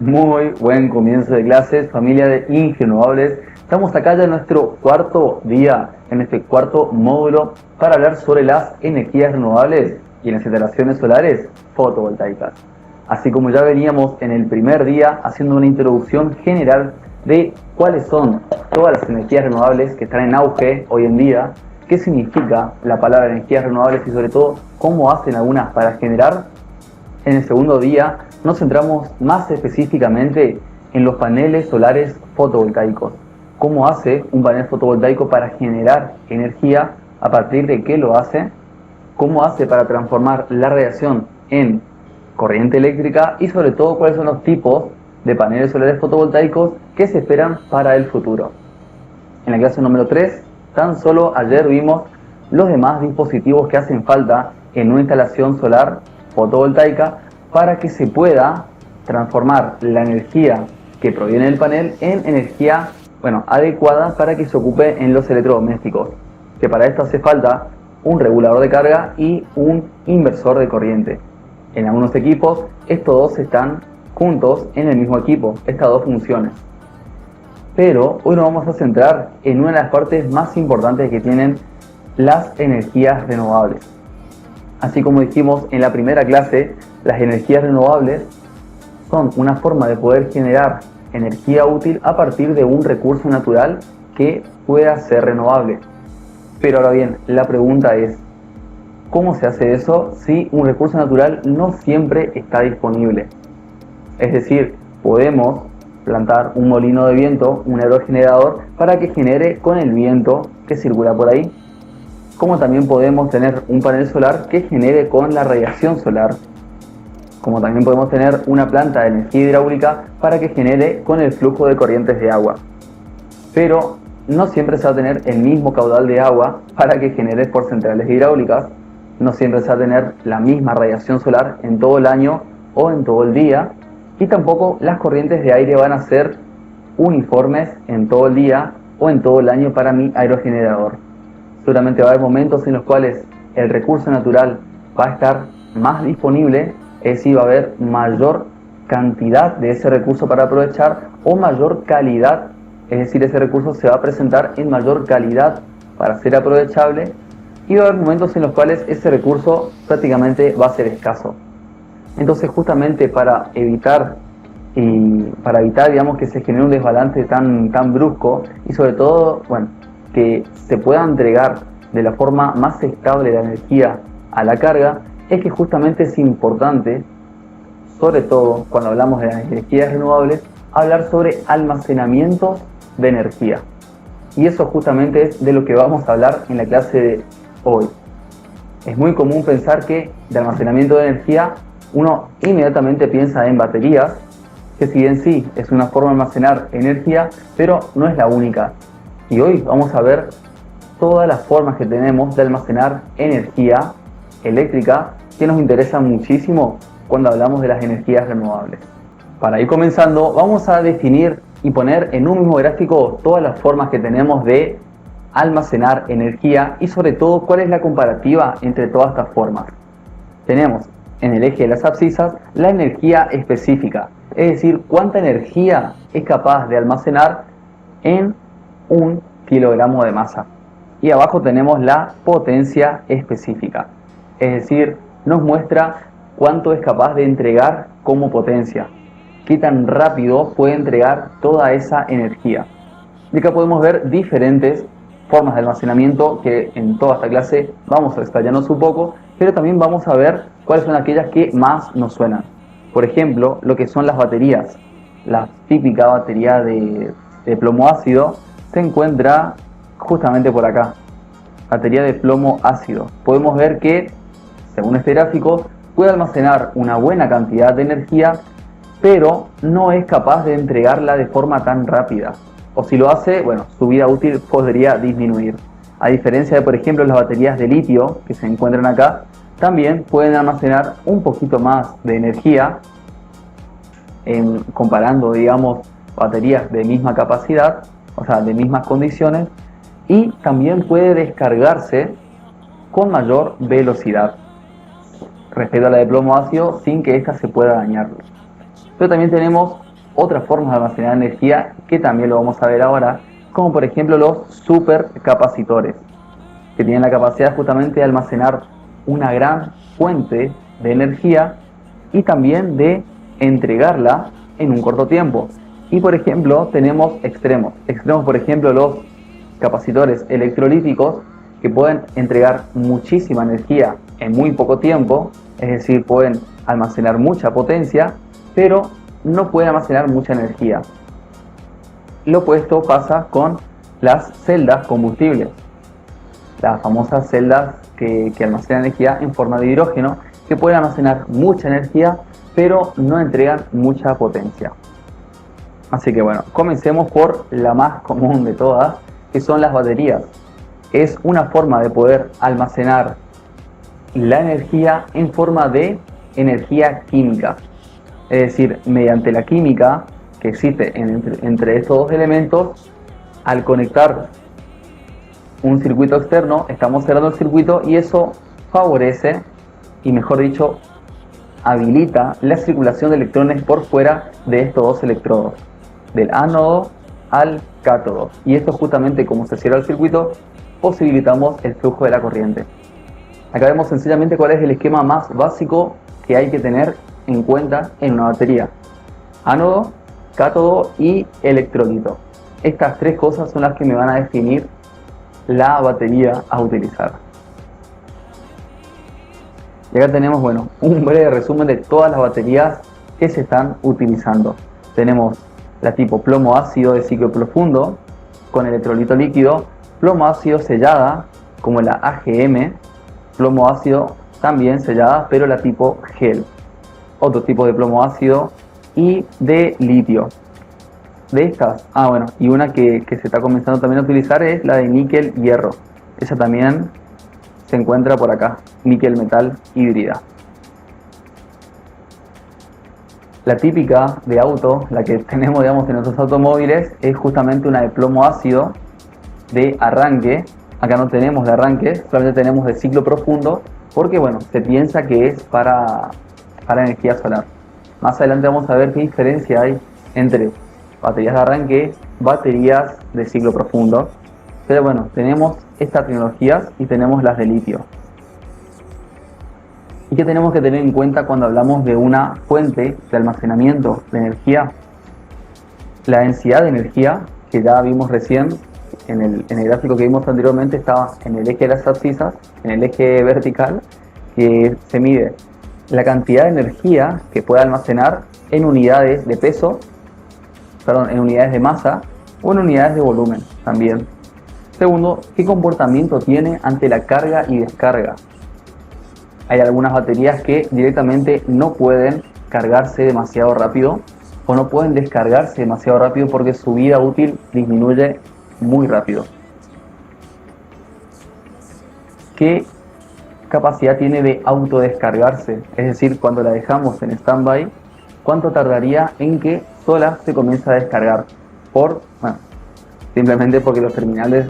Muy buen comienzo de clases, familia de Ingenuables. Estamos acá ya en nuestro cuarto día, en este cuarto módulo, para hablar sobre las energías renovables y las instalaciones solares fotovoltaicas. Así como ya veníamos en el primer día haciendo una introducción general de cuáles son todas las energías renovables que están en auge hoy en día, qué significa la palabra energías renovables y sobre todo cómo hacen algunas para generar. En el segundo día nos centramos más específicamente en los paneles solares fotovoltaicos. ¿Cómo hace un panel fotovoltaico para generar energía? ¿A partir de qué lo hace? ¿Cómo hace para transformar la radiación en corriente eléctrica? Y sobre todo, ¿cuáles son los tipos de paneles solares fotovoltaicos que se esperan para el futuro? En la clase número 3, tan solo ayer vimos los demás dispositivos que hacen falta en una instalación solar fotovoltaica para que se pueda transformar la energía que proviene del panel en energía adecuada para que se ocupe en los electrodomésticos. Que para esto hace falta un regulador de carga y un inversor de corriente. En algunos equipos estos dos están juntos en el mismo equipo, estas dos funciones. Pero hoy nos vamos a centrar en una de las partes más importantes que tienen las energías renovables. Así como dijimos en la primera clase, las energías renovables son una forma de poder generar energía útil a partir de un recurso natural que pueda ser renovable. Pero ahora bien, la pregunta es, ¿cómo se hace eso si un recurso natural no siempre está disponible? Es decir, podemos plantar un molino de viento, un aerogenerador, para que genere con el viento que circula por ahí. Como también podemos tener un panel solar que genere con la radiación solar. Como también podemos tener una planta de energía hidráulica para que genere con el flujo de corrientes de agua. Pero no siempre se va a tener el mismo caudal de agua para que genere por centrales hidráulicas. No siempre se va a tener la misma radiación solar en todo el año o en todo el día. Y tampoco las corrientes de aire van a ser uniformes en todo el día o en todo el año para mi aerogenerador. Seguramente va a haber momentos en los cuales el recurso natural va a estar más disponible, es decir, va a haber mayor cantidad de ese recurso para aprovechar o mayor calidad, es decir, ese recurso se va a presentar en mayor calidad para ser aprovechable, y va a haber momentos en los cuales ese recurso prácticamente va a ser escaso. Entonces, justamente para evitar digamos, que se genere un desbalance tan brusco y sobre todo, que se pueda entregar de la forma más estable la energía a la carga, es que justamente es importante, sobre todo cuando hablamos de las energías renovables, hablar sobre almacenamiento de energía. Y eso justamente es de lo que vamos a hablar en la clase de hoy. Es muy común pensar que de almacenamiento de energía uno inmediatamente piensa en baterías, que si bien sí es una forma de almacenar energía, pero no es la única. Y hoy vamos a ver todas las formas que tenemos de almacenar energía eléctrica que nos interesan muchísimo cuando hablamos de las energías renovables. Para ir comenzando, vamos a definir y poner en un mismo gráfico todas las formas que tenemos de almacenar energía y sobre todo cuál es la comparativa entre todas estas formas. Tenemos en el eje de las abscisas la energía específica, es decir, cuánta energía es capaz de almacenar en un kilogramo de masa. Y abajo tenemos la potencia específica, es decir, nos muestra cuánto es capaz de entregar como potencia, qué tan rápido puede entregar toda esa energía. Y acá podemos ver diferentes formas de almacenamiento que en toda esta clase vamos a detallarnos un poco, pero también vamos a ver cuáles son aquellas que más nos suenan. Por ejemplo, lo que son las baterías. La típica batería de plomo ácido se encuentra justamente por acá. Batería de plomo ácido. Podemos ver que, según este gráfico, puede almacenar una buena cantidad de energía, pero no es capaz de entregarla de forma tan rápida. O si lo hace, su vida útil podría disminuir. A diferencia de, por ejemplo, las baterías de litio que se encuentran acá, también pueden almacenar un poquito más de energía, comparando, digamos, baterías de misma capacidad, o sea, de mismas condiciones, y también puede descargarse con mayor velocidad respecto a la de plomo ácido sin que ésta se pueda dañar. Pero también tenemos otras formas de almacenar energía que también lo vamos a ver ahora, como por ejemplo los supercapacitores, que tienen la capacidad justamente de almacenar una gran fuente de energía y también de entregarla en un corto tiempo. Y por ejemplo tenemos extremos, por ejemplo los capacitores electrolíticos, que pueden entregar muchísima energía en muy poco tiempo, es decir, pueden almacenar mucha potencia, pero no pueden almacenar mucha energía. Lo opuesto pasa con las celdas combustibles, las famosas celdas que almacenan energía en forma de hidrógeno, que pueden almacenar mucha energía, pero no entregan mucha potencia. Así que bueno, comencemos por la más común de todas, que son las baterías. Es una forma de poder almacenar la energía en forma de energía química. Es decir, mediante la química que existe entre estos dos elementos, al conectar un circuito externo, estamos cerrando el circuito y eso favorece, y mejor dicho, habilita la circulación de electrones por fuera de estos dos electrodos, del ánodo al cátodo. Y esto justamente, como se cierra el circuito, posibilitamos el flujo de la corriente. Acá vemos sencillamente cuál es el esquema más básico que hay que tener en cuenta en una batería: ánodo, cátodo y electrolito. Estas tres cosas son las que me van a definir la batería a utilizar. Y acá tenemos, bueno, un breve resumen de todas las baterías que se están utilizando. Tenemos la tipo plomo ácido de ciclo profundo con electrolito líquido, plomo ácido sellada como la AGM, plomo ácido también sellada pero la tipo gel, otro tipo de plomo ácido y de litio. De estas, y una que se está comenzando también a utilizar es la de níquel hierro. Esa también se encuentra por acá, níquel metal híbrida. La típica de auto, la que tenemos, digamos, en nuestros automóviles, es justamente una de plomo ácido de arranque. Acá no tenemos de arranque, solamente tenemos de ciclo profundo, porque bueno, se piensa que es para energía solar. Más adelante vamos a ver qué diferencia hay entre baterías de arranque, baterías de ciclo profundo. Pero bueno, tenemos estas tecnologías y tenemos las de litio. ¿Y qué tenemos que tener en cuenta cuando hablamos de una fuente de almacenamiento de energía? La densidad de energía, que ya vimos recién en el gráfico que vimos anteriormente, estaba en el eje de las abscisas, en el eje vertical, que se mide la cantidad de energía que puede almacenar en unidades de peso, en unidades de masa o en unidades de volumen también. Segundo, ¿qué comportamiento tiene ante la carga y descarga? Hay algunas baterías que directamente no pueden cargarse demasiado rápido o no pueden descargarse demasiado rápido porque su vida útil disminuye muy rápido. ¿Qué capacidad tiene de autodescargarse? Es decir, cuando la dejamos en stand-by, ¿cuánto tardaría en que sola se comience a descargar? Simplemente porque los terminales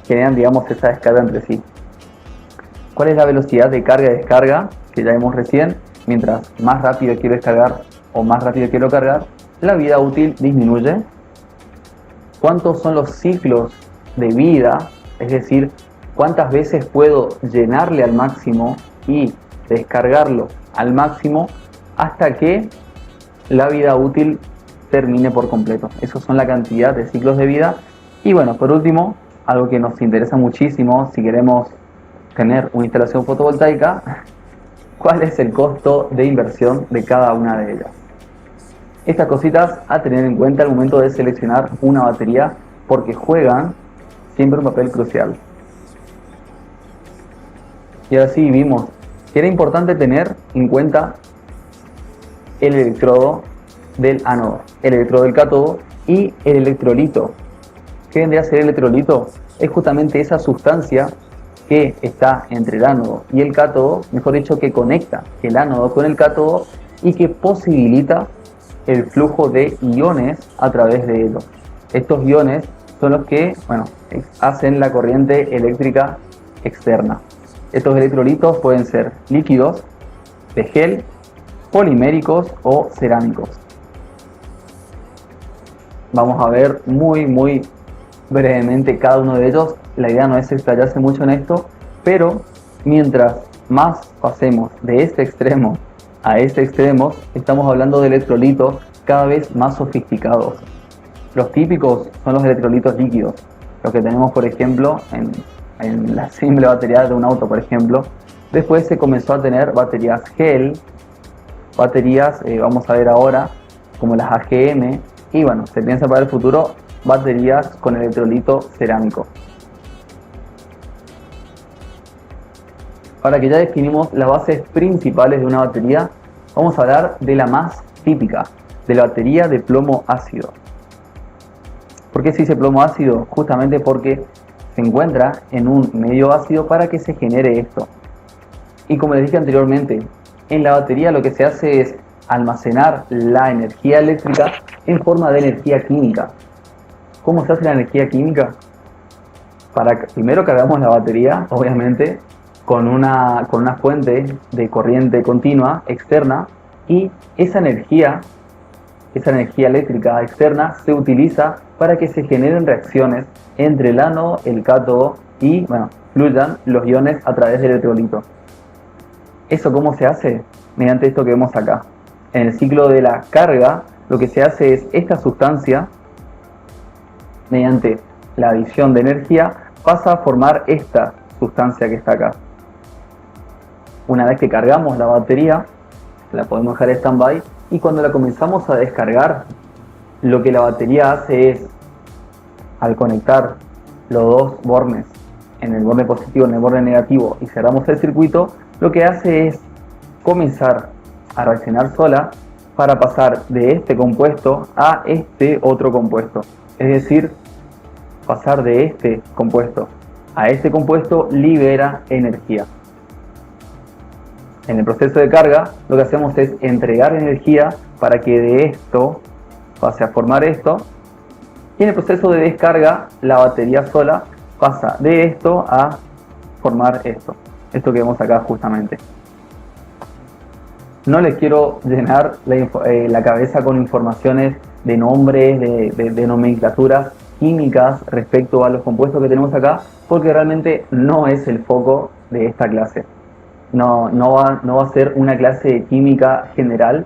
generan, digamos, esa descarga entre sí. ¿Cuál es la velocidad de carga y descarga? Que ya vimos recién. Mientras más rápido quiero descargar o más rápido quiero cargar, la vida útil disminuye. ¿Cuántos son los ciclos de vida? Es decir, ¿cuántas veces puedo llenarle al máximo y descargarlo al máximo hasta que la vida útil termine por completo? Esas son la cantidad de ciclos de vida. Y bueno, por último, algo que nos interesa muchísimo si queremos tener una instalación fotovoltaica: ¿cuál es el costo de inversión de cada una de ellas? Estas cositas a tener en cuenta al momento de seleccionar una batería, porque juegan siempre un papel crucial. Y ahora sí vimos que era importante tener en cuenta el electrodo del ánodo, el electrodo del cátodo y el electrolito. ¿Qué vendría a ser el electrolito? Es justamente esa sustancia que está entre el ánodo y el cátodo, mejor dicho, que conecta el ánodo con el cátodo y que posibilita el flujo de iones a través de ellos. Estos iones son los que, hacen la corriente eléctrica externa. Estos electrolitos pueden ser líquidos, de gel, poliméricos o cerámicos. Vamos a ver muy brevemente cada uno de ellos. La idea no es explayarse mucho en esto, pero mientras más pasemos de este extremo a este extremo, estamos hablando de electrolitos cada vez más sofisticados. Los típicos son los electrolitos líquidos, los que tenemos por ejemplo en la simple batería de un auto, por ejemplo. Después se comenzó a tener baterías gel, baterías, vamos a ver ahora, como las AGM, y bueno, se piensa para el futuro baterías con electrolito cerámico. Ahora que ya definimos las bases principales de una batería, vamos a hablar de la más típica, de la batería de plomo ácido. ¿Por qué se dice plomo ácido? Justamente porque se encuentra en un medio ácido para que se genere esto. Y como les dije anteriormente, en la batería lo que se hace es almacenar la energía eléctrica en forma de energía química. ¿Cómo se hace la energía química? Primero cargamos la batería, obviamente, con una fuente de corriente continua externa, y esa energía eléctrica externa se utiliza para que se generen reacciones entre el ánodo, el cátodo y fluyan los iones a través del electrolito. ¿Eso cómo se hace? Mediante esto que vemos acá. En el ciclo de la carga, lo que se hace es esta sustancia, mediante la adición de energía, pasa a formar esta sustancia que está acá. Una vez que cargamos la batería, la podemos dejar en stand-by, y cuando la comenzamos a descargar, lo que la batería hace es, al conectar los dos bornes, en el borde positivo y en el borde negativo, y cerramos el circuito, lo que hace es comenzar a reaccionar sola para pasar de este compuesto a este otro compuesto. Es decir, pasar de este compuesto a este compuesto libera energía. En el proceso de carga, lo que hacemos es entregar energía para que de esto pase a formar esto. Y en el proceso de descarga, la batería sola pasa de esto a formar esto. Esto que vemos acá justamente. No les quiero llenar la cabeza con informaciones de nombres, de nomenclaturas químicas respecto a los compuestos que tenemos acá, porque realmente no es el foco de esta clase. No va a ser una clase de química general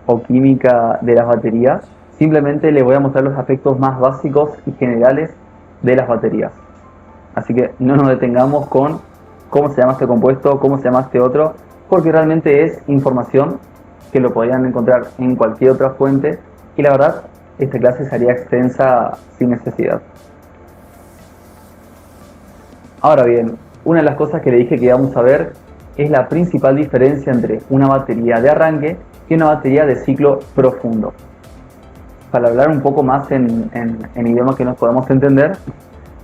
o química de las baterías. Simplemente les voy a mostrar los aspectos más básicos y generales de las baterías. Así que no nos detengamos con cómo se llama este compuesto, cómo se llama este otro, porque realmente es información que lo podrían encontrar en cualquier otra fuente, y la verdad, esta clase sería extensa sin necesidad. Ahora bien, una de las cosas que le dije que íbamos a ver es la principal diferencia entre una batería de arranque y una batería de ciclo profundo. Para hablar un poco más en idioma que nos podamos entender,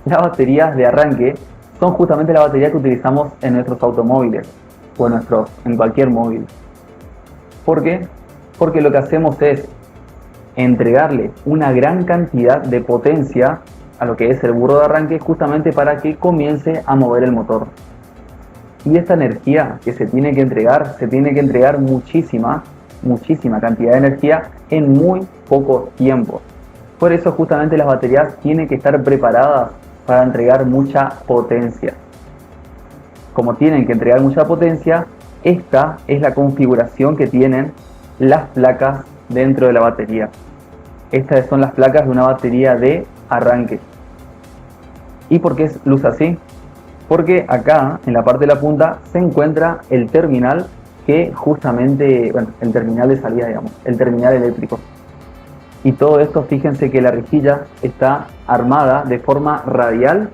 las baterías de arranque son justamente la batería que utilizamos en nuestros automóviles o en cualquier móvil. ¿Por qué? Porque lo que hacemos es entregarle una gran cantidad de potencia a lo que es el burro de arranque, justamente para que comience a mover el motor. Y esta energía que se tiene que entregar muchísima cantidad de energía en muy poco tiempo. Por eso justamente las baterías tienen que estar preparadas para entregar mucha potencia. Como tienen que entregar mucha potencia, esta es la configuración que tienen las placas dentro de la batería. Estas son las placas de una batería de arranque. ¿Y por qué luce así? Porque acá, en la parte de la punta, se encuentra el terminal que justamente, el terminal de salida, el terminal eléctrico. Y todo esto, fíjense que la rejilla está armada de forma radial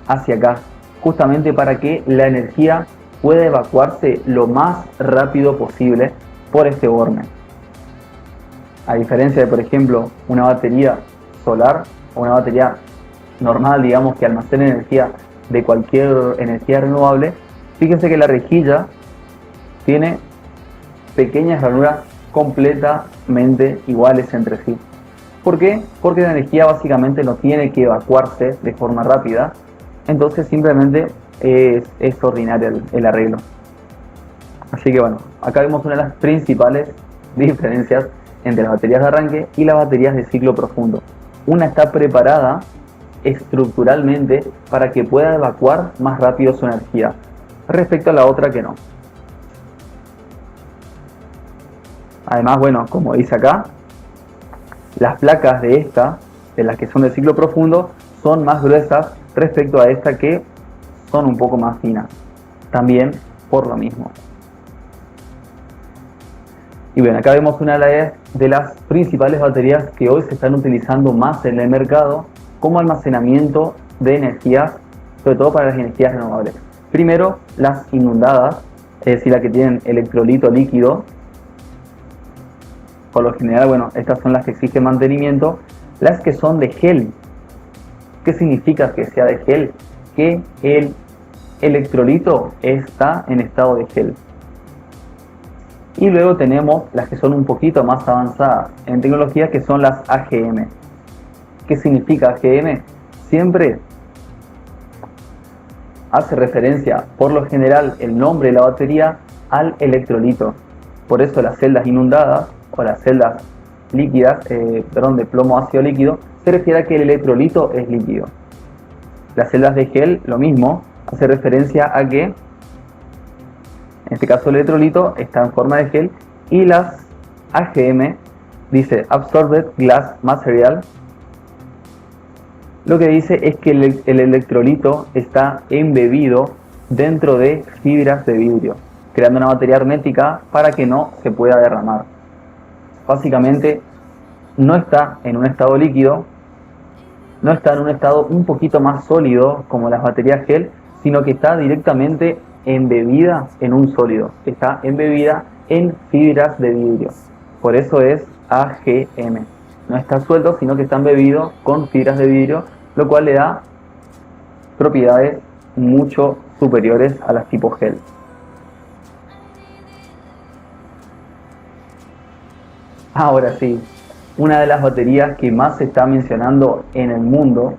hacia acá, justamente para que la energía pueda evacuarse lo más rápido posible por este borne. A diferencia de, por ejemplo, una batería solar o una batería normal, que almacena energía de cualquier energía renovable, fíjense que la rejilla tiene pequeñas ranuras completamente iguales entre sí. ¿Por qué? Porque la energía básicamente no tiene que evacuarse de forma rápida, entonces simplemente es ordinario el arreglo. Así que acá vemos una de las principales diferencias entre las baterías de arranque y las baterías de ciclo profundo. Una está preparada estructuralmente para que pueda evacuar más rápido su energía, respecto a la otra que no. Además, bueno, como dice acá, las placas de las que son de ciclo profundo, son más gruesas respecto a esta que son un poco más finas. También por lo mismo. Y bueno, acá vemos una de las principales baterías que hoy se están utilizando más en el mercado como almacenamiento de energías, sobre todo para las energías renovables. Primero, las inundadas, es decir, las que tienen electrolito líquido. Por lo general, bueno, estas son las que exigen mantenimiento. Las que son de gel. ¿Qué significa que sea de gel? Que el electrolito está en estado de gel. Y luego tenemos las que son un poquito más avanzadas en tecnología, que son las AGM. ¿Qué significa AGM? Siempre hace referencia, por lo general, el nombre de la batería al electrolito. Por eso las celdas inundadas o las celdas líquidas, de plomo ácido líquido, se refiere a que el electrolito es líquido. Las celdas de gel, lo mismo, hace referencia a que, en este caso el electrolito está en forma de gel, y las AGM dice Absorbed Glass Material. Lo que dice es que el electrolito está embebido dentro de fibras de vidrio, creando una batería hermética para que no se pueda derramar. Básicamente no está en un estado líquido, no está en un estado un poquito más sólido como las baterías gel, sino que está directamente embebida en un sólido, está embebida en fibras de vidrio. Por eso es AGM. No está suelto, sino que está embebido con fibras de vidrio, lo cual le da propiedades mucho superiores a las tipo gel. Ahora sí, una de las baterías que más se está mencionando en el mundo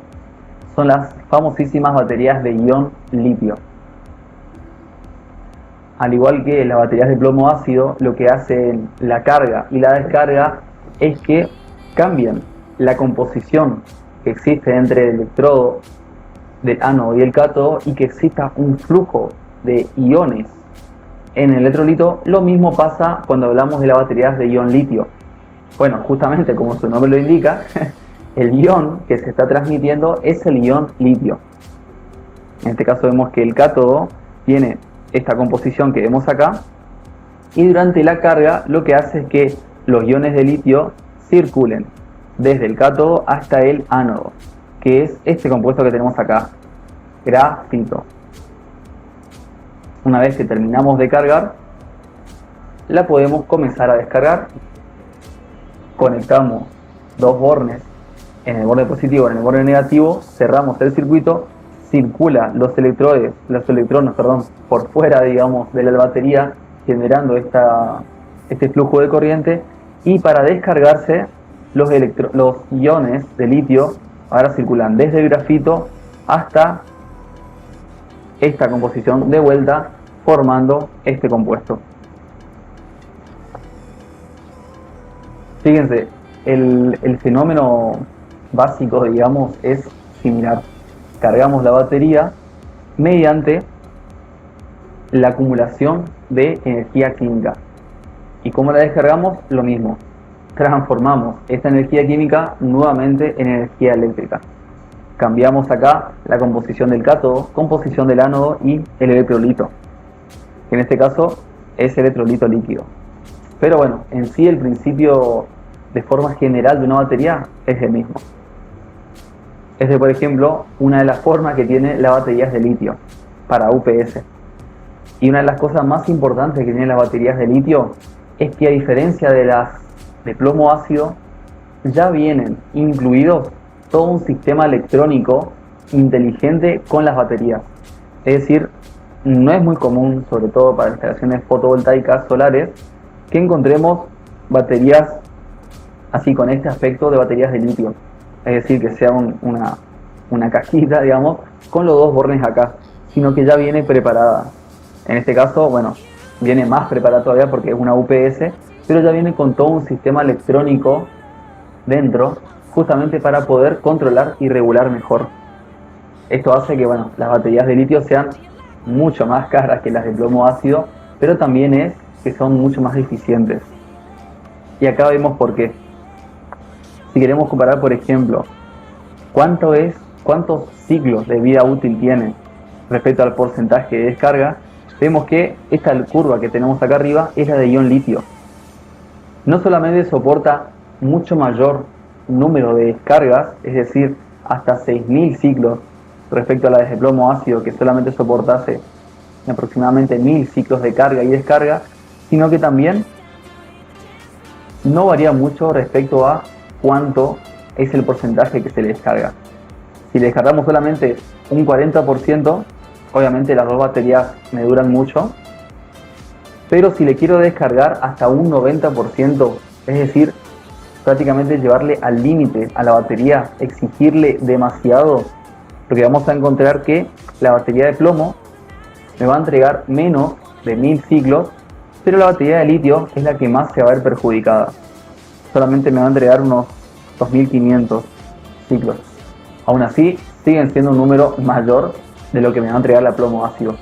son las famosísimas baterías de ion litio. Al igual que las baterías de plomo ácido, lo que hacen la carga y la descarga es que cambian la composición que existe entre el electrodo del ánodo y el cátodo, y que exista un flujo de iones en el electrolito. Lo mismo pasa cuando hablamos de las baterías de ion litio. Bueno, justamente como su nombre lo indica, el ion que se está transmitiendo es el ion litio. En este caso vemos que el cátodo tiene esta composición que vemos acá, y durante la carga lo que hace es que los iones de litio circulen desde el cátodo hasta el ánodo, que es este compuesto que tenemos acá, grafito. Una vez que terminamos de cargar, la podemos comenzar a descargar. Conectamos dos bornes, en el borde positivo y en el borde negativo, cerramos el circuito, circula los electrones, por fuera, digamos, de la batería, generando este flujo de corriente, y para descargarse los iones de litio ahora circulan desde el grafito hasta esta composición de vuelta, formando este compuesto. Fíjense, el fenómeno básico, digamos, es similar. Cargamos la batería mediante la acumulación de energía química. ¿Y cómo la descargamos? Lo mismo. Transformamos esta energía química nuevamente en energía eléctrica. Cambiamos acá la composición del cátodo, composición del ánodo y el electrolito, que en este caso es electrolito líquido. Pero bueno, en sí el principio de forma general de una batería es el mismo. Es por ejemplo, una de las formas que tiene las baterías de litio para UPS. Y una de las cosas más importantes que tienen las baterías de litio es que, a diferencia de las de plomo ácido, ya vienen incluidos todo un sistema electrónico inteligente con las baterías. Es decir, no es muy común, sobre todo para instalaciones fotovoltaicas solares, que encontremos baterías así con este aspecto de baterías de litio. Es decir, que sea una cajita, digamos, con los dos bornes acá, sino que ya viene preparada. En este caso, bueno, viene más preparada todavía porque es una UPS, pero ya viene con todo un sistema electrónico dentro, justamente para poder controlar y regular mejor. Esto hace que las baterías de litio sean mucho más caras que las de plomo ácido, pero también es que son mucho más eficientes. Y acá vemos por qué. Si queremos comparar, por ejemplo, cuántos ciclos de vida útil tiene respecto al porcentaje de descarga, vemos que esta curva que tenemos acá arriba es la de ion litio. No solamente soporta mucho mayor número de descargas, es decir, hasta 6000 ciclos respecto a la de plomo ácido, que solamente soportase aproximadamente 1000 ciclos de carga y descarga, sino que también no varía mucho respecto a cuánto es el porcentaje que se le descarga. Si le descargamos solamente un 40%, obviamente las dos baterías me duran mucho, pero si le quiero descargar hasta un 90%, es decir, prácticamente llevarle al límite a la batería, exigirle demasiado, porque vamos a encontrar que la batería de plomo me va a entregar menos de 1000 ciclos, pero la batería de litio es la que más se va a ver perjudicada. Solamente me va a entregar unos 2500 ciclos. Aún así, siguen siendo un número mayor de lo que me va a entregar la plomo ácido.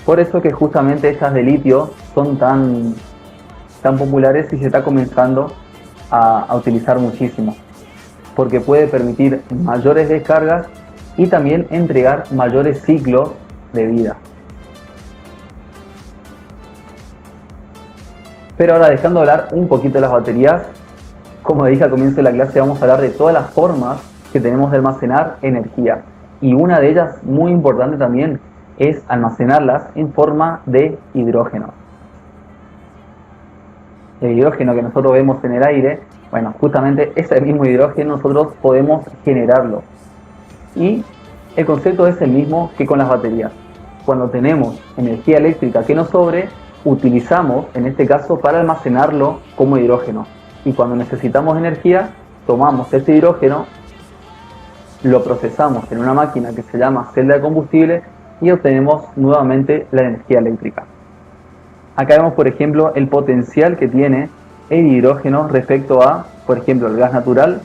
Por eso que justamente estas de litio son tan populares y se está comenzando a utilizar muchísimo, porque puede permitir mayores descargas y también entregar mayores ciclos de vida. Pero ahora, dejando de hablar un poquito de las baterías, como dije al comienzo de la clase, vamos a hablar de todas las formas que tenemos de almacenar energía. Y una de ellas, muy importante también, es almacenarlas en forma de hidrógeno. El hidrógeno que nosotros vemos en el aire, justamente ese mismo hidrógeno nosotros podemos generarlo. Y el concepto es el mismo que con las baterías. Cuando tenemos energía eléctrica que nos sobre, utilizamos, en este caso, para almacenarlo como hidrógeno. Y cuando necesitamos energía, tomamos este hidrógeno, lo procesamos en una máquina que se llama celda de combustible y obtenemos nuevamente la energía eléctrica. Acá vemos, por ejemplo, el potencial que tiene el hidrógeno respecto a, por ejemplo, el gas natural,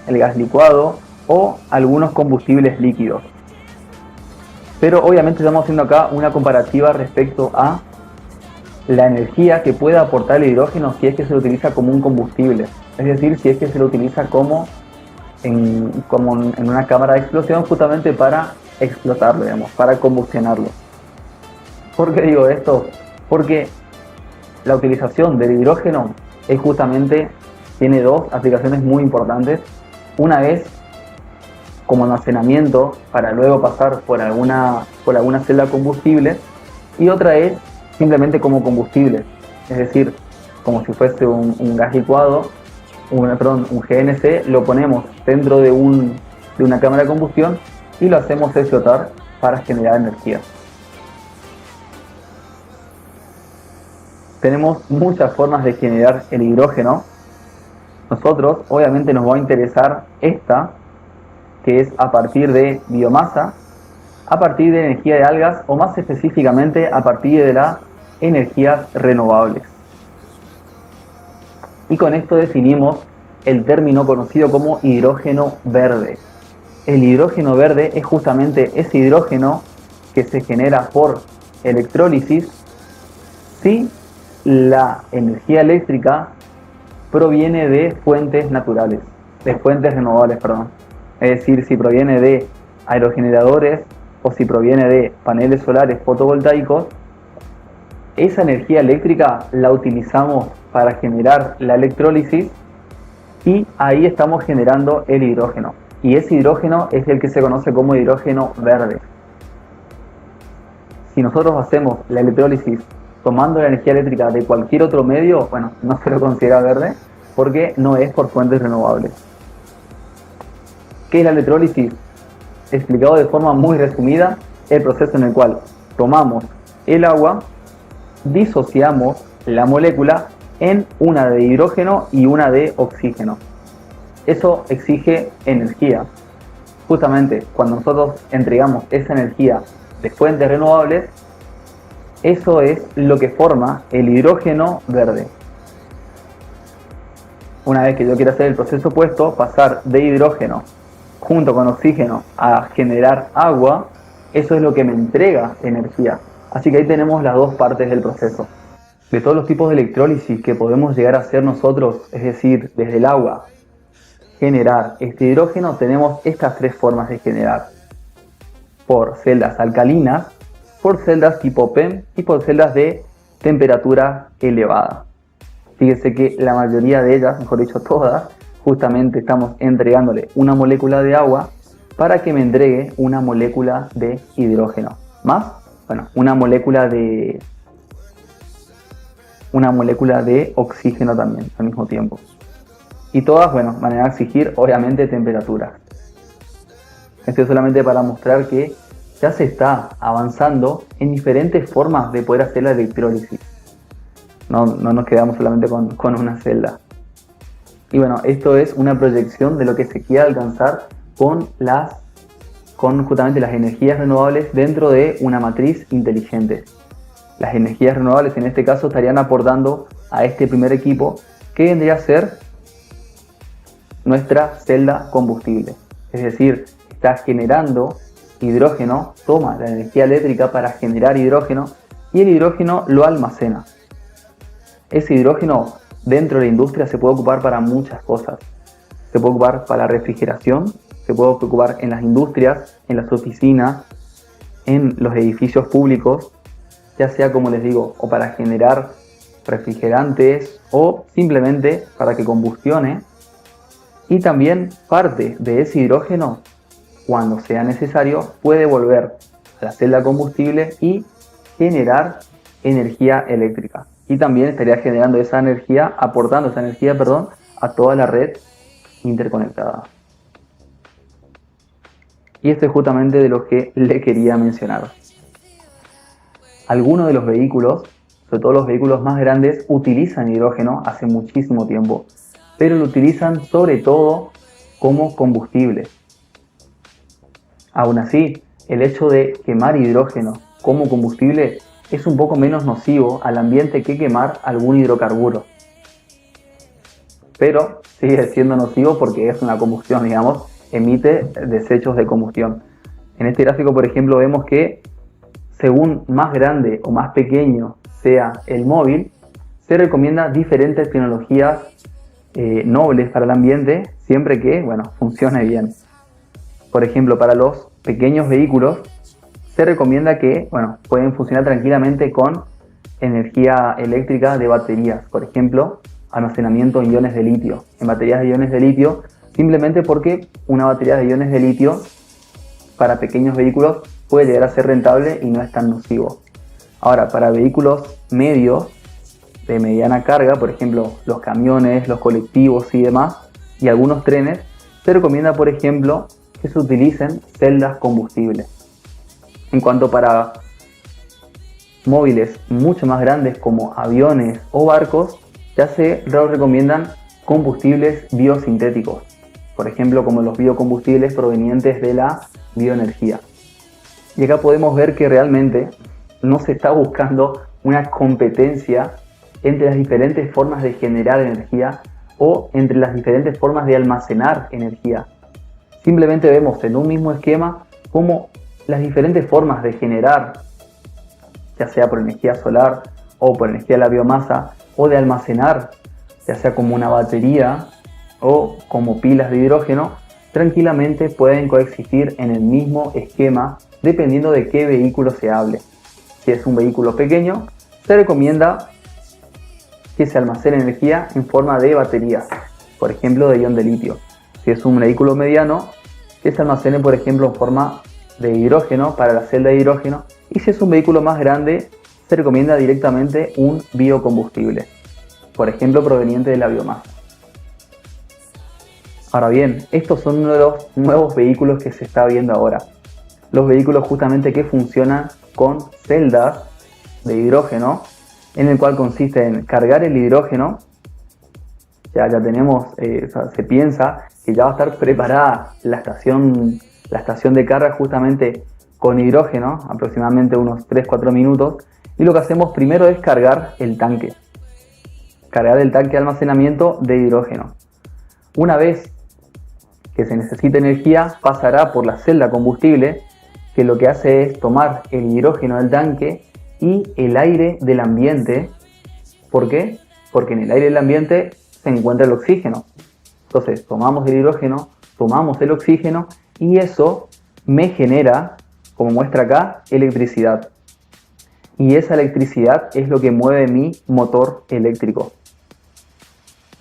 el gas licuado o algunos combustibles líquidos. Pero obviamente estamos haciendo acá una comparativa respecto a la energía que puede aportar el hidrógeno si es que se lo utiliza como un combustible. Es decir, si es que se lo utiliza como en una cámara de explosión, justamente para explotarlo, para combustionarlo. ¿Por qué digo esto? Porque la utilización del hidrógeno tiene dos aplicaciones muy importantes. Una es como almacenamiento para luego pasar por alguna celda combustible, y otra es simplemente como combustible, es decir, como si fuese un gas licuado, un GNC, lo ponemos dentro de una cámara de combustión y lo hacemos explotar para generar energía. Tenemos muchas formas de generar el hidrógeno. Nosotros obviamente nos va a interesar esta, que es a partir de biomasa, a partir de energía de algas, o más específicamente a partir de las energías renovables. Y con esto definimos el término conocido como hidrógeno verde. El hidrógeno verde es justamente ese hidrógeno que se genera por electrólisis si la energía eléctrica proviene de fuentes naturales, de fuentes renovables, Es decir, si proviene de aerogeneradores o si proviene de paneles solares fotovoltaicos, esa energía eléctrica la utilizamos para generar la electrólisis y ahí estamos generando el hidrógeno. Y ese hidrógeno es el que se conoce como hidrógeno verde. Si nosotros hacemos la electrólisis tomando la energía eléctrica de cualquier otro medio, no se lo considera verde porque no es por fuentes renovables. ¿Qué es la electrólisis? Explicado de forma muy resumida, el proceso en el cual tomamos el agua, disociamos la molécula en una de hidrógeno y una de oxígeno. Eso exige energía. Justamente cuando nosotros entregamos esa energía de fuentes renovables, eso es lo que forma el hidrógeno verde. una vez que yo quiera hacer el proceso opuesto, pasar de hidrógeno junto con oxígeno a generar agua, eso es lo que me entrega energía. Así que ahí tenemos las dos partes del proceso. De todos los tipos de electrólisis que podemos llegar a hacer nosotros, es decir, desde el agua, generar este hidrógeno, tenemos estas tres formas de generar. Por celdas alcalinas, por celdas tipo PEM y por celdas de temperatura elevada. Fíjense que la mayoría de ellas, mejor dicho todas, justamente estamos entregándole una molécula de agua para que me entregue una molécula de hidrógeno. Más, bueno, una molécula de oxígeno también al mismo tiempo. Y todas, bueno, van a exigir obviamente temperatura. Esto es solamente para mostrar que ya se está avanzando en diferentes formas de poder hacer la electrólisis. No nos quedamos solamente con una celda. Y bueno, esto es una proyección de lo que se quiere alcanzar con justamente las energías renovables dentro de una matriz inteligente. Las energías renovables en este caso estarían aportando a este primer equipo, que vendría a ser nuestra celda combustible. Es decir, está generando hidrógeno, toma la energía eléctrica para generar hidrógeno y el hidrógeno lo almacena. Ese hidrógeno dentro de la industria se puede ocupar para muchas cosas. Se puede ocupar para la refrigeración, se puede ocupar en las industrias, en las oficinas, en los edificios públicos, ya sea, como les digo, o para generar refrigerantes o simplemente para que combustione. Y también parte de ese hidrógeno, cuando sea necesario, puede volver a la celda combustible y generar energía eléctrica. Y también estaría generando esa energía, aportando esa energía, a toda la red interconectada. Y esto es justamente de lo que le quería mencionar. Algunos de los vehículos, sobre todo los vehículos más grandes, utilizan hidrógeno hace muchísimo tiempo, pero lo utilizan sobre todo como combustible. Aún así, el hecho de quemar hidrógeno como combustible es un poco menos nocivo al ambiente que quemar algún hidrocarburo. Pero sigue siendo nocivo porque es una combustión, digamos, emite desechos de combustión. En este gráfico, por ejemplo, vemos que según más grande o más pequeño sea el móvil, se recomienda diferentes tecnologías nobles para el ambiente, siempre que, funcione bien. Por ejemplo, para los pequeños vehículos, se recomienda que, pueden funcionar tranquilamente con energía eléctrica de baterías. Por ejemplo, almacenamiento en iones de litio. En baterías de iones de litio, simplemente porque una batería de iones de litio para pequeños vehículos puede llegar a ser rentable y no es tan nocivo. Ahora, para vehículos medios, de mediana carga, por ejemplo, los camiones, los colectivos y demás, y algunos trenes, se recomienda, por ejemplo, que se utilicen celdas combustibles. En cuanto para móviles mucho más grandes como aviones o barcos, ya se recomiendan combustibles biosintéticos, por ejemplo como los biocombustibles provenientes de la bioenergía. Y acá podemos ver que realmente no se está buscando una competencia entre las diferentes formas de generar energía o entre las diferentes formas de almacenar energía. Simplemente vemos en un mismo esquema cómo las diferentes formas de generar, ya sea por energía solar o por energía de la biomasa, o de almacenar, ya sea como una batería o como pilas de hidrógeno, tranquilamente pueden coexistir en el mismo esquema dependiendo de qué vehículo se hable. Si es un vehículo pequeño, se recomienda que se almacene energía en forma de baterías, por ejemplo de ion de litio. Si es un vehículo mediano, que se almacene, por ejemplo, en forma de hidrógeno para la celda de hidrógeno. Y si es un vehículo más grande, se recomienda directamente un biocombustible, por ejemplo proveniente de la biomasa. Ahora bien, estos son uno de los nuevos vehículos que se está viendo ahora. Los vehículos justamente que funcionan con celdas de hidrógeno, en el cual consiste en cargar el hidrógeno. Ya tenemos, se piensa que ya va a estar preparada la estación de carga justamente con hidrógeno, aproximadamente unos 3-4 minutos, y lo que hacemos primero es cargar el tanque. cargar el tanque de almacenamiento de hidrógeno. Una vez que se necesita energía, pasará por la celda combustible, que lo que hace es tomar el hidrógeno del tanque y el aire del ambiente. ¿Por qué? Porque en el aire del ambiente se encuentra el oxígeno. Entonces tomamos el hidrógeno, tomamos el oxígeno y eso me genera, como muestra acá, electricidad. Y esa electricidad es lo que mueve mi motor eléctrico.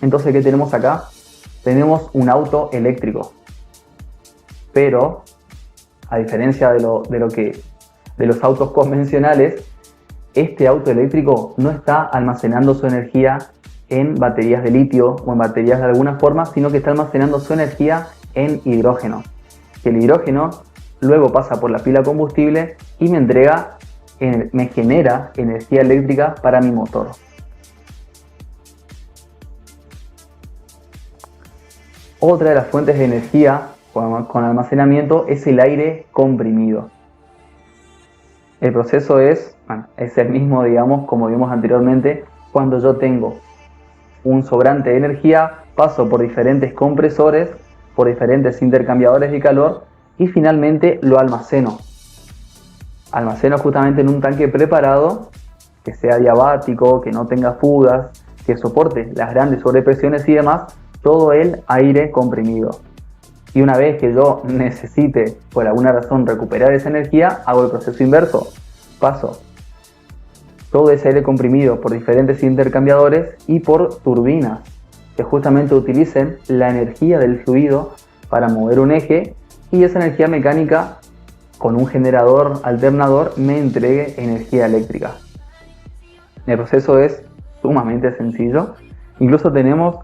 Entonces, ¿qué tenemos acá? Tenemos un auto eléctrico. Pero, a diferencia de los autos convencionales, este auto eléctrico no está almacenando su energía en baterías de litio o en baterías de alguna forma, sino que está almacenando su energía en hidrógeno. El hidrógeno luego pasa por la pila combustible y me genera energía eléctrica para mi motor. Otra de las fuentes de energía con almacenamiento es el aire comprimido. El proceso es el mismo, digamos, como vimos anteriormente. Cuando yo tengo un sobrante de energía, paso por diferentes compresores, por diferentes intercambiadores de calor y finalmente lo almaceno. Almaceno justamente en un tanque preparado, que sea diabático, que no tenga fugas, que soporte las grandes sobrepresiones y demás, todo el aire comprimido. Y una vez que yo necesite por alguna razón recuperar esa energía, hago el proceso inverso. Paso todo ese aire comprimido por diferentes intercambiadores y por turbinas que justamente utilicen la energía del fluido para mover un eje, y esa energía mecánica con un generador alternador me entregue energía eléctrica. El proceso es sumamente sencillo. Incluso tenemos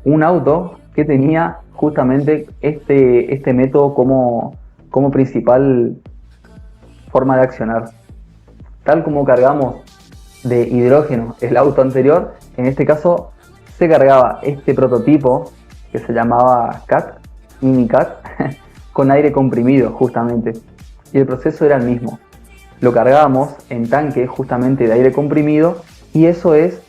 un auto que tenía justamente este método como principal forma de accionar. Tal como cargamos de hidrógeno el auto anterior, en este caso se cargaba este prototipo que se llamaba CAT, Mini CAT, con aire comprimido justamente. Y el proceso era el mismo. Lo cargábamos en tanque justamente de aire comprimido y eso es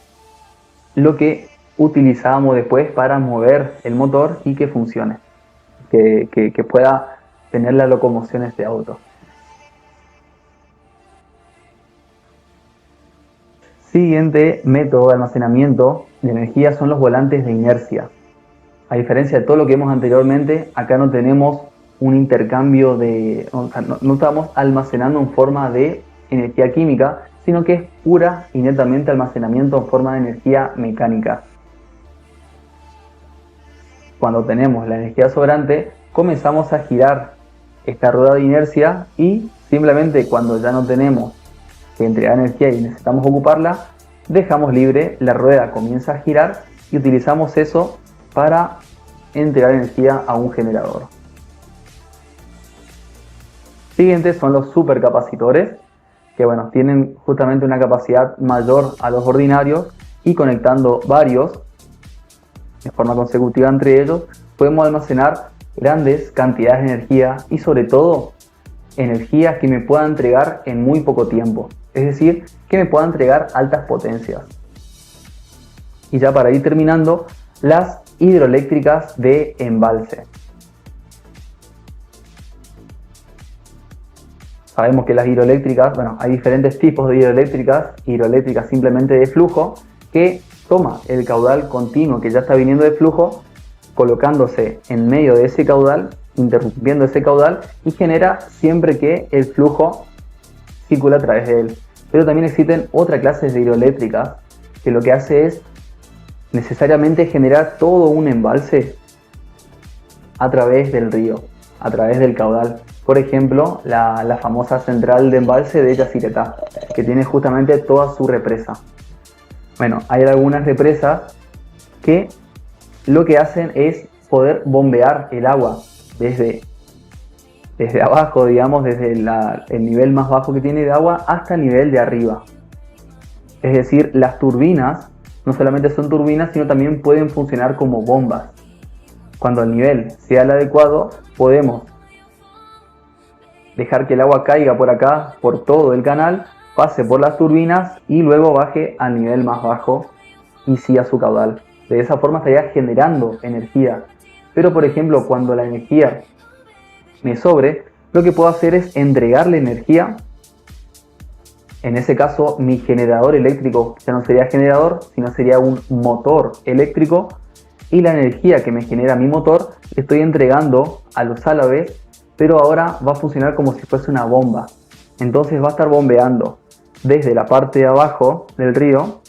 lo que utilizábamos después para mover el motor y que funcione, que pueda tener la locomoción este auto. Siguiente método de almacenamiento de energía son los volantes de inercia. A diferencia de todo lo que vimos anteriormente, acá no tenemos un intercambio no estamos almacenando en forma de energía química, sino que es pura y netamente almacenamiento en forma de energía mecánica. Cuando tenemos la energía sobrante, comenzamos a girar esta rueda de inercia y simplemente cuando ya no tenemos que entregar energía y necesitamos ocuparla, dejamos libre, la rueda comienza a girar y utilizamos eso para entregar energía a un generador. Siguientes son los supercapacitores, que tienen justamente una capacidad mayor a los ordinarios, y conectando varios de forma consecutiva entre ellos, podemos almacenar grandes cantidades de energía y sobre todo energía que me pueda entregar en muy poco tiempo, es decir, que me pueda entregar altas potencias. Y ya para ir terminando, las hidroeléctricas de embalse. Sabemos que las hidroeléctricas, hay diferentes tipos de hidroeléctricas simplemente de flujo, que toma el caudal continuo que ya está viniendo de flujo, colocándose en medio de ese caudal, interrumpiendo ese caudal, y genera siempre que el flujo circula a través de él. Pero también existen otras clases de hidroeléctricas que lo que hace es necesariamente generar todo un embalse a través del río, a través del caudal. Por ejemplo, la famosa central de embalse de Yacyretá, que tiene justamente toda su represa. Hay algunas represas que lo que hacen es poder bombear el agua desde abajo, digamos, desde el nivel más bajo que tiene de agua hasta el nivel de arriba. Es decir, las turbinas no solamente son turbinas, sino también pueden funcionar como bombas. Cuando el nivel sea el adecuado, podemos dejar que el agua caiga por acá, por todo el canal, pase por las turbinas y luego baje al nivel más bajo y sí a su caudal. De esa forma estaría generando energía. Pero por ejemplo, cuando la energía me sobre, lo que puedo hacer es entregarle energía. En ese caso, mi generador eléctrico ya no sería generador, sino sería un motor eléctrico. Y la energía que me genera mi motor le estoy entregando a los álabes, pero ahora va a funcionar como si fuese una bomba. Entonces va a estar bombeando desde la parte de abajo del río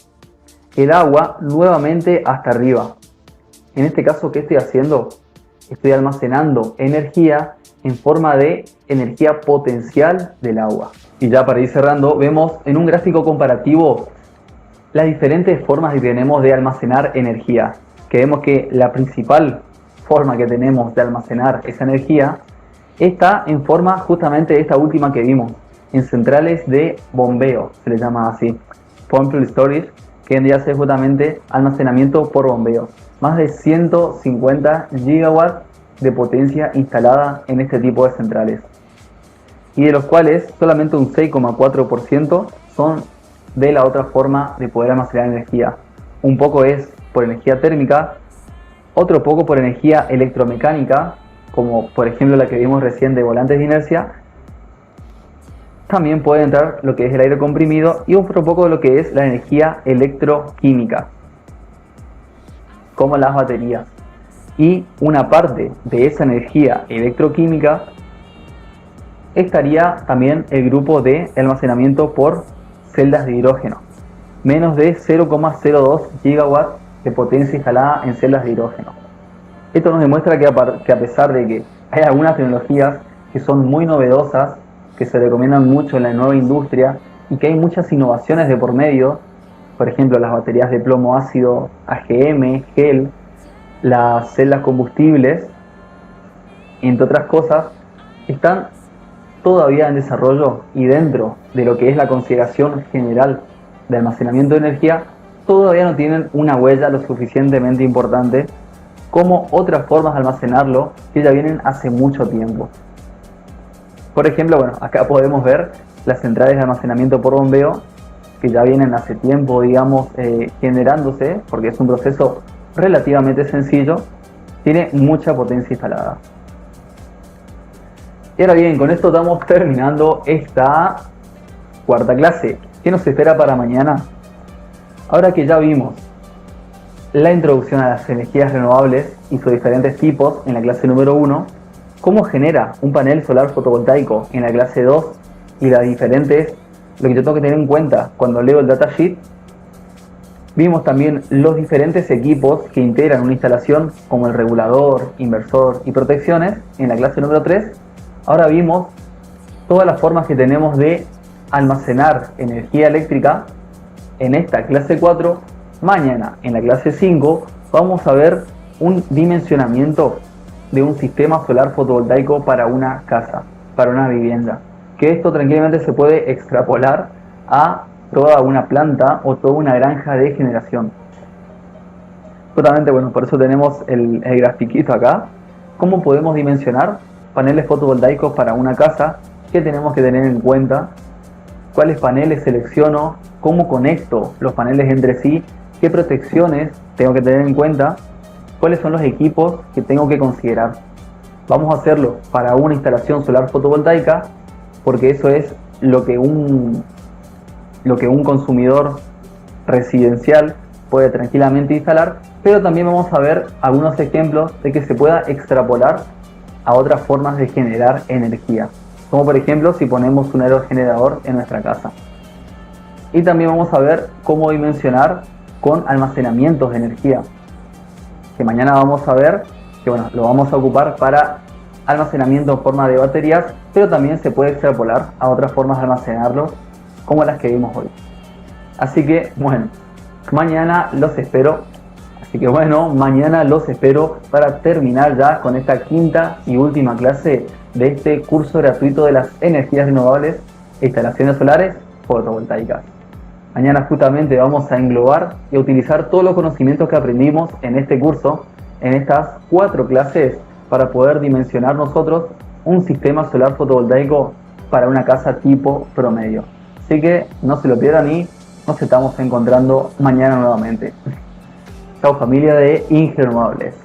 el agua nuevamente hasta arriba. En este caso, ¿qué estoy haciendo? Estoy almacenando energía en forma de energía potencial del agua. Y ya para ir cerrando, vemos en un gráfico comparativo las diferentes formas que tenemos de almacenar energía. Que vemos que la principal forma que tenemos de almacenar esa energía está en forma justamente de esta última que vimos, en centrales de bombeo, se le llama así, pumped storage, que vendría a ser justamente almacenamiento por bombeo. Más de 150 gigawatts de potencia instalada en este tipo de centrales, y de los cuales solamente un 6,4% son de la otra forma de poder almacenar energía. Un poco es por energía térmica, otro poco por energía electromecánica, como por ejemplo la que vimos recién de volantes de inercia. También puede entrar lo que es el aire comprimido y otro poco de lo que es la energía electroquímica, como las baterías. Y una parte de esa energía electroquímica estaría también el grupo de almacenamiento por celdas de hidrógeno, menos de 0,02 gigawatts de potencia instalada en celdas de hidrógeno. Esto nos demuestra que a pesar de que hay algunas tecnologías que son muy novedosas, que se recomiendan mucho en la nueva industria y que hay muchas innovaciones de por medio, por ejemplo las baterías de plomo ácido, AGM, GEL, las celdas combustibles, entre otras cosas, están todavía en desarrollo, y dentro de lo que es la consideración general de almacenamiento de energía, todavía no tienen una huella lo suficientemente importante como otras formas de almacenarlo que ya vienen hace mucho tiempo. Por ejemplo, bueno, acá podemos ver las centrales de almacenamiento por bombeo que ya vienen hace tiempo, digamos, generándose, porque es un proceso relativamente sencillo, tiene mucha potencia instalada. Y ahora bien, con esto estamos terminando esta cuarta clase. ¿Qué nos espera para mañana? Ahora que ya vimos la introducción a las energías renovables y sus diferentes tipos en la clase número 1, cómo genera un panel solar fotovoltaico en la clase 2 y las diferentes, lo que yo tengo que tener en cuenta cuando leo el datasheet, vimos también los diferentes equipos que integran una instalación como el regulador, inversor y protecciones en la clase número 3. Ahora vimos todas las formas que tenemos de almacenar energía eléctrica en esta clase 4. Mañana, en la clase 5, vamos a ver un dimensionamiento de un sistema solar fotovoltaico para una casa, para una vivienda. Que esto tranquilamente se puede extrapolar a toda una planta o toda una granja de generación. Totalmente, bueno, por eso tenemos el grafiquito acá. ¿Cómo podemos dimensionar paneles fotovoltaicos para una casa? ¿Qué tenemos que tener en cuenta? ¿Cuáles paneles selecciono? ¿Cómo conecto los paneles entre sí? ¿Qué protecciones tengo que tener en cuenta? ¿Cuáles son los equipos que tengo que considerar? Vamos a hacerlo para una instalación solar fotovoltaica, porque eso es lo que un consumidor residencial puede tranquilamente instalar, pero también vamos a ver algunos ejemplos de que se pueda extrapolar a otras formas de generar energía, como por ejemplo si ponemos un aerogenerador en nuestra casa. Y también vamos a ver cómo dimensionar con almacenamientos de energía, que mañana vamos a ver que bueno, lo vamos a ocupar para almacenamiento en forma de baterías, pero también se puede extrapolar a otras formas de almacenarlos como las que vimos hoy. Así que bueno, mañana los espero. Mañana los espero para terminar ya con esta quinta y última clase de este curso gratuito de las energías renovables e instalaciones solares fotovoltaicas. Mañana justamente vamos a englobar y a utilizar todos los conocimientos que aprendimos en este curso, en estas 4 clases, para poder dimensionar nosotros un sistema solar fotovoltaico para una casa tipo promedio. Así que no se lo pierdan y nos estamos encontrando mañana nuevamente. Chao familia de Inge Renovables.